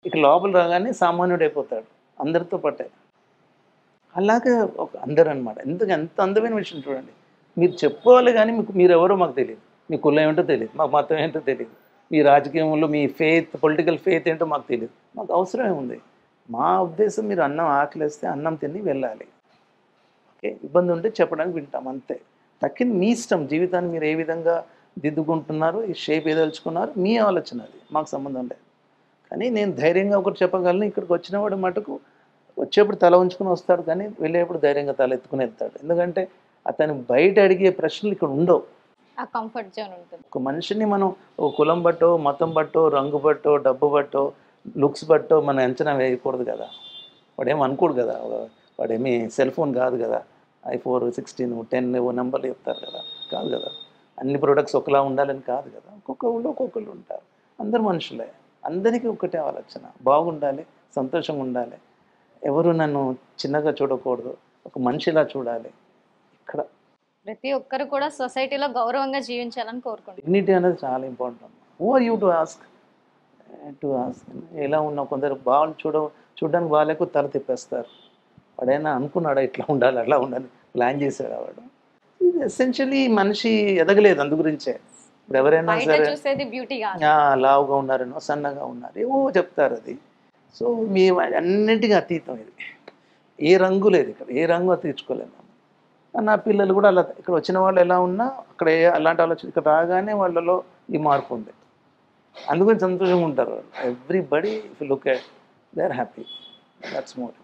ఇక లోపల రాగానే సామాన్యుడైపోతాడు అందరితో పాటే. అలాగే ఒక అందరనమాట. ఎందుకు ఎంత అందమైన విషయం చూడండి. మీరు చెప్పుకోవాలి గానీ మీరెవరో మాకు తెలీదు. మీ కులం ఏంటో తెలీదు. మాకు మతం ఏంటో తెలీదు. మీ రాజకీయంలో మీ పొలిటికల్ ఫెయిత్ ఏంటో మాకు తెలీదు. మాకు అవసరం ఏముంది? మా ఉద్దేశం మీరు అన్నం ఆకలేస్తే అన్నం తిని వెళ్ళాలి. ఓకే. ఇబ్బంది ఉంటే చెప్పడానికి వింటాం అంతే. తక్కింది మీ ఇష్టం. జీవితాన్ని మీరు ఏ విధంగా దిద్దుకుంటున్నారు, ఈ షేప్ ఏదలుచుకున్నారు మీ ఆలోచన అది. మాకు సంబంధం లేదు. కానీ నేను ధైర్యంగా ఒకటి చెప్పగలను. ఇక్కడికి వచ్చినవాడు మటుకు వచ్చేప్పుడు తల ఉంచుకొని వస్తాడు కానీ వెళ్ళేప్పుడు ధైర్యంగా తల ఎత్తుకొని వెళ్తాడు. ఎందుకంటే అతను బయట అడిగే ప్రశ్నలు ఇక్కడ ఉండవు. ఆ కంఫర్ట్ జోన్ ఉంటుంది. ఒక మనిషిని మనం ఓ కులం బట్టో, మతం బట్టో, రంగు బట్టో, డబ్బు బట్టో, లుక్స్ బట్టో మనం అంచనా వేయకూడదు కదా! వాడేమి అనుకోడు కదా! వాడేమి సెల్ ఫోన్ కాదు కదా! ఐఫోన్ 16, 10 ఏవో నంబర్లు చెప్తారు కదా! కాదు కదా! అన్ని ప్రొడక్ట్స్ ఒకలా ఉండాలని కాదు కదా! ఒక్కొక్క ఊళ్ళో ఒక్కొక్కళ్ళు ఉంటారు. అందరూ మనుషులే. అందరికీ ఒకటే ఆలోచన. బాగుండాలి, సంతోషంగా ఉండాలి. ఎవరు నన్ను చిన్నగా చూడకూడదు. ఒక మనిషిలా చూడాలి. ఇక్కడ ప్రతి ఒక్కరు కూడా సొసైటీలో గౌరవంగా జీవించాలని కోరుకుంటున్నారు. డిగ్నిటీ అనేది చాలా important. Who are you to ask? ఎలా ఉన్నావు? కొందరు చూడడానికి బాగాలేక తల తిప్పేస్తారు. వాడైనా అనుకున్నాడా ఇట్లా ఉండాలి, అట్లా ఉండాలి ప్లాన్ చేసాడా వాడు? ఇది ఎసెన్షియలీ మనిషి ఎదగలేదు అందు గురించే. ఇప్పుడు ఎవరైనా బయట సరే చూసేది బ్యూటీ కాదు. లావుగా ఉన్నారనో, సన్నగా ఉన్నారు ఏవో చెప్తారు అది. సో మీ అన్నింటికీ అతీతం ఇది. ఏ రంగు లేదు ఇక్కడ. ఏ రంగు తీర్చుకోలేము. నా పిల్లలు కూడా అలా ఇక్కడ వచ్చిన వాళ్ళు ఎలా ఉన్నా అక్కడ అలాంటి ఆలోచన ఇక్కడ రాగానే వాళ్ళలో ఈ మార్పు ఉంది. అందుకని సంతోషంగా ఉంటారు. Everybody if you look at they are happy. That's more.